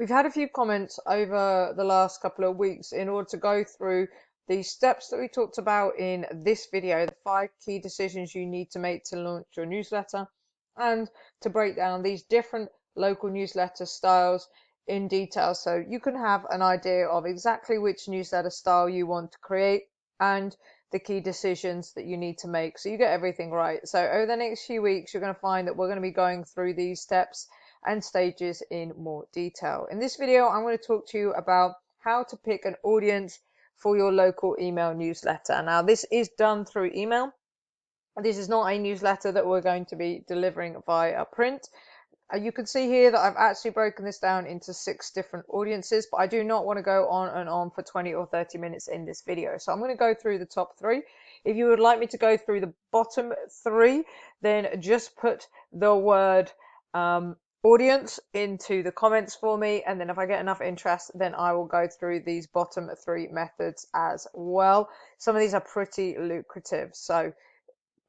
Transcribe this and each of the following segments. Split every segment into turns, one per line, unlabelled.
We've had a few comments over the last couple of weeks in order to go through the steps that we talked about in this video, the 5 key decisions you need to make to launch your newsletter, and to break down these different local newsletter styles in detail so you can have an idea of exactly which newsletter style you want to create and the key decisions that you need to make so you get everything right. So over the next few weeks, you're going to find that we're going to be going through these steps and stages in more detail. In this video, I'm going to talk to you about how to pick an audience for your local email newsletter. Now, this is done through email. This is not a newsletter that we're going to be delivering via print. You can see here that I've actually broken this down into 6 different audiences, but I do not want to go on and on for 20 or 30 minutes in this video. So I'm going to go through the top 3. If you would like me to go through the bottom 3, then just put the word audience into the comments for me, and then if I get enough interest, then I will go through these bottom 3 methods as well. Some of these are pretty lucrative, so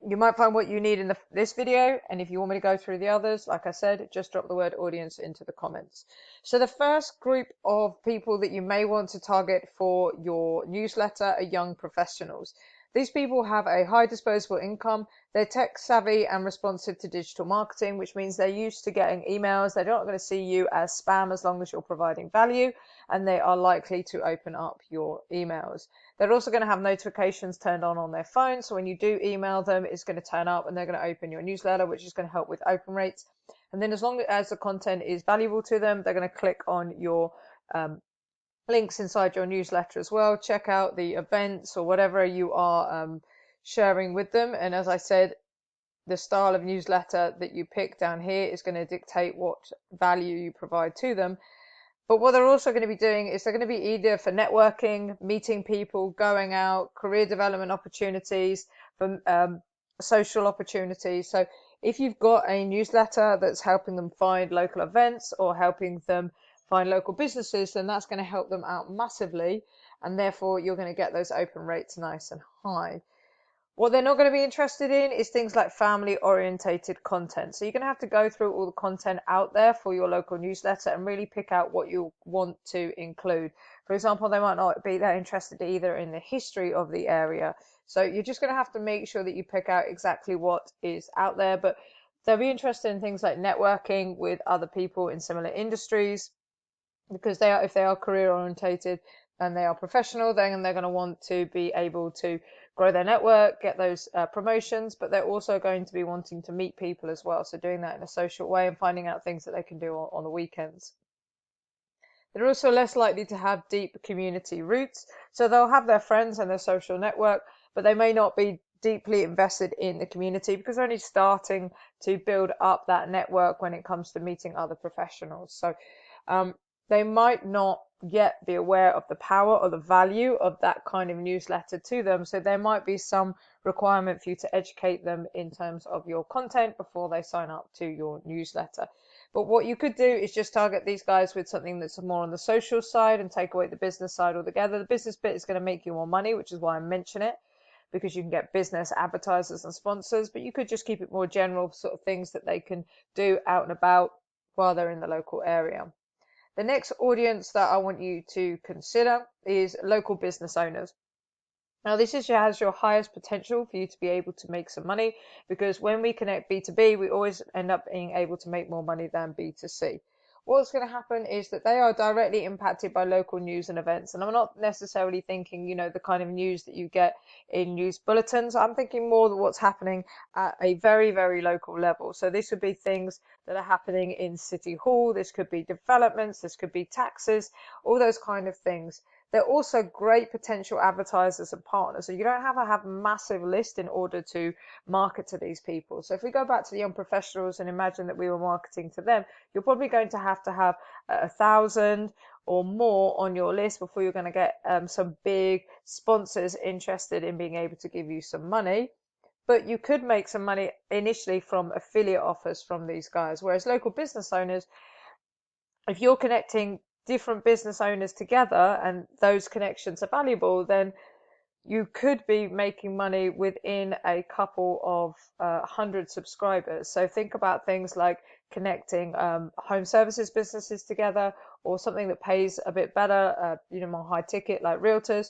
you might find what you need in this video, and if you want me to go through the others, like I said, just drop the word audience into the comments. So the first group of people that you may want to target for your newsletter are young professionals. These people have a high disposable income, they're tech savvy and responsive to digital marketing, which means they're used to getting emails. They're not going to see you as spam as long as you're providing value, and they are likely to open up your emails. They're also going to have notifications turned on their phone, so when you do email them, it's going to turn up and they're going to open your newsletter, which is going to help with open rates. And then as long as the content is valuable to them, they're going to click on your links inside your newsletter as well. Check out the events or whatever you are sharing with them. And as I said, the style of newsletter that you pick down here is going to dictate what value you provide to them. But what they're also going to be doing is they're going to be either for networking, meeting people, going out, career development opportunities, for social opportunities. So if you've got a newsletter that's helping them find local events or helping them find local businesses, then that's going to help them out massively, and therefore you're going to get those open rates nice and high. What they're not going to be interested in is things like family orientated content. So you're going to have to go through all the content out there for your local newsletter and really pick out what you want to include. For example, they might not be that interested either in the history of the area. So you're just going to have to make sure that you pick out exactly what is out there, but they'll be interested in things like networking with other people in similar industries, because if they are career orientated and they are professional, then they're going to want to be able to grow their network, get those promotions, but they're also going to be wanting to meet people as well. So doing that in a social way and finding out things that they can do on the weekends. They're also less likely to have deep community roots. So they'll have their friends and their social network, but they may not be deeply invested in the community because they're only starting to build up that network when it comes to meeting other professionals. So they might not yet be aware of the power or the value of that kind of newsletter to them. So there might be some requirement for you to educate them in terms of your content before they sign up to your newsletter. But what you could do is just target these guys with something that's more on the social side and take away the business side altogether. The business bit is going to make you more money, which is why I mention it, because you can get business advertisers and sponsors, but you could just keep it more general sort of things that they can do out and about while they're in the local area. The next audience that I want you to consider is local business owners. Now, this has your highest potential for you to be able to make some money, because when we connect B2B, we always end up being able to make more money than B2C. What's going to happen is that they are directly impacted by local news and events. And I'm not necessarily thinking, the kind of news that you get in news bulletins. I'm thinking more of what's happening at a very, very local level. So this would be things that are happening in City Hall. This could be developments. This could be taxes, all those kind of things. They're also great potential advertisers and partners. So you don't have to have a massive list in order to market to these people. So if we go back to the young professionals and imagine that we were marketing to them, you're probably going to have 1,000 or more on your list before you're going to get some big sponsors interested in being able to give you some money. But you could make some money initially from affiliate offers from these guys. Whereas local business owners, if you're connecting different business owners together and those connections are valuable, then you could be making money within a couple of 100 subscribers. So think about things like connecting home services businesses together, or something that pays a bit better, more high ticket like realtors.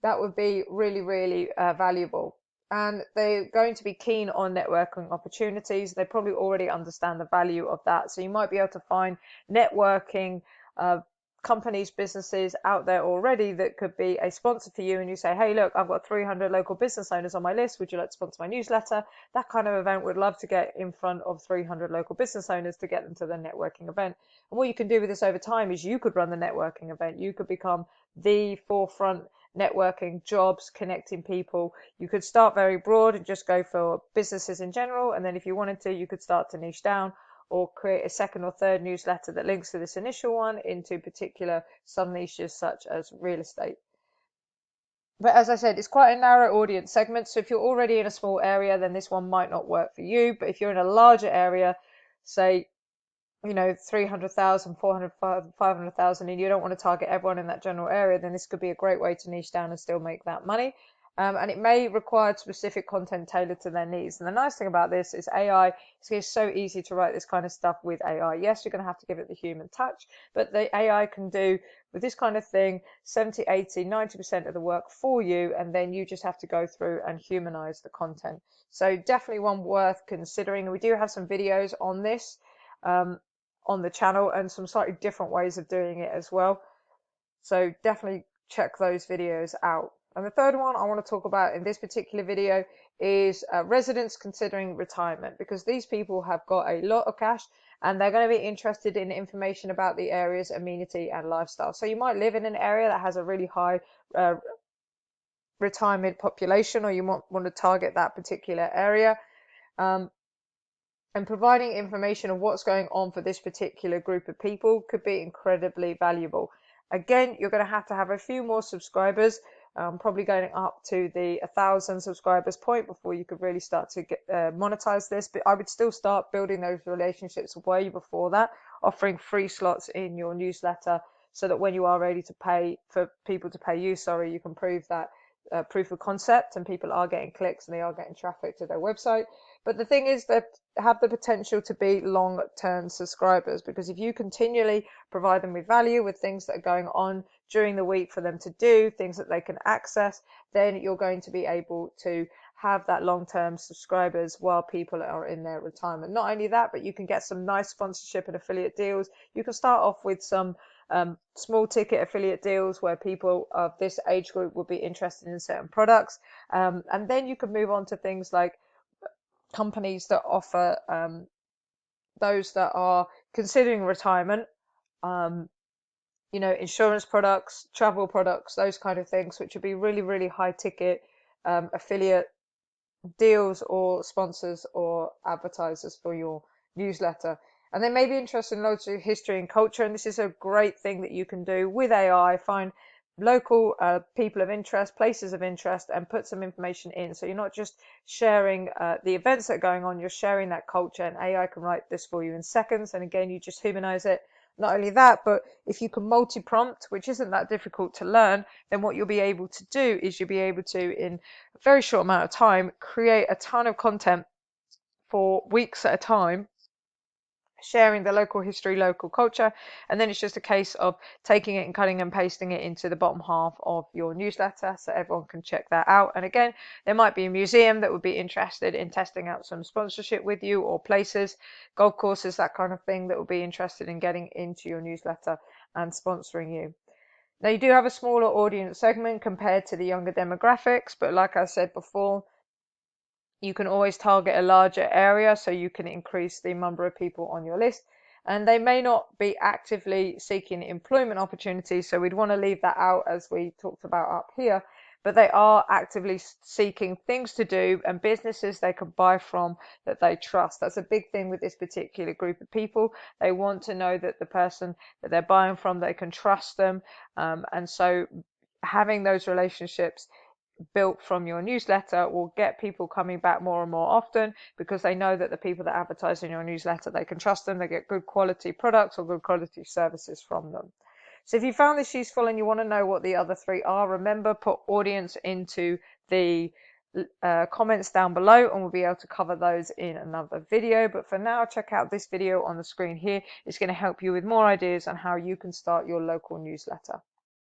That would be really, really valuable. And they're going to be keen on networking opportunities. They probably already understand the value of that. So you might be able to find networking uh, companies, businesses out there already that could be a sponsor for you. And you say, hey, look, I've got 300 local business owners on my list. Would you like to sponsor my newsletter? That kind of event would love to get in front of 300 local business owners to get them to the networking event. And what you can do with this over time is you could run the networking event. You could become the forefront networking, jobs, connecting people. You could start very broad and just go for businesses in general, and then if you wanted to, you could start to niche down or create a second or third newsletter that links to this initial one into particular sub niches such as real estate. But as I said, it's quite a narrow audience segment, so if you're already in a small area, then this one might not work for you. But if you're in a larger area, say 300,000, 400,000, 500,000, and you don't want to target everyone in that general area, then this could be a great way to niche down and still make that money. And it may require specific content tailored to their needs. And the nice thing about this is AI, it's so easy to write this kind of stuff with AI. Yes, you're going to have to give it the human touch, but the AI can do with this kind of thing 70, 80, 90% of the work for you, and then you just have to go through and humanize the content. So definitely one worth considering. We do have some videos on this on the channel, and some slightly different ways of doing it as well. So definitely check those videos out. And the third one I want to talk about in this particular video is residents considering retirement, because these people have got a lot of cash and they're going to be interested in information about the area's amenity and lifestyle. So you might live in an area that has a really high retirement population, or you want to target that particular area. And providing information of what's going on for this particular group of people could be incredibly valuable. Again, you're going to have a few more subscribers, probably going up to the 1,000 subscribers point before you could really start to monetize this. But I would still start building those relationships way before that, offering free slots in your newsletter so that when you are ready to pay for people to pay you, you can prove that proof of concept and people are getting clicks and they are getting traffic to their website. But the thing is, that have the potential to be long-term subscribers, because if you continually provide them with value, with things that are going on during the week for them to do, things that they can access, then you're going to be able to have that long-term subscribers while people are in their retirement. Not only that, but you can get some nice sponsorship and affiliate deals. You can start off with some small ticket affiliate deals where people of this age group would be interested in certain products, and then you can move on to things like companies that offer those that are considering retirement, insurance products, travel products, those kind of things, which would be really, really high ticket affiliate deals or sponsors or advertisers for your newsletter. And they may be interested in local history and culture, and this is a great thing that you can do with AI. Find local people of interest, places of interest, and put some information in. So you're not just sharing the events that are going on, you're sharing that culture, and AI can write this for you in seconds. And again, you just humanize it. Not only that, but if you can multi-prompt, which isn't that difficult to learn, then what you'll be able to do is you'll be able to, in a very short amount of time, create a ton of content for weeks at a time, sharing the local history, local culture, and then it's just a case of taking it and cutting and pasting it into the bottom half of your newsletter so everyone can check that out. And again, there might be a museum that would be interested in testing out some sponsorship with you, or places, golf courses, that kind of thing, that would be interested in getting into your newsletter and sponsoring you. Now, you do have a smaller audience segment compared to the younger demographics, but like I said before, you can always target a larger area so you can increase the number of people on your list. And they may not be actively seeking employment opportunities, so we'd want to leave that out as we talked about up here. But they are actively seeking things to do and businesses they can buy from that they trust. That's a big thing with this particular group of people. They want to know that the person that they're buying from, they can trust them. And so having those relationships built from your newsletter will get people coming back more and more often, because they know that the people that advertise in your newsletter, they can trust them, they get good quality products or good quality services from them. So if you found this useful and you want to know what the other 3 are, remember, put audience into the comments down below and we'll be able to cover those in another video. But for now, check out this video on the screen here. It's going to help you with more ideas on how you can start your local newsletter.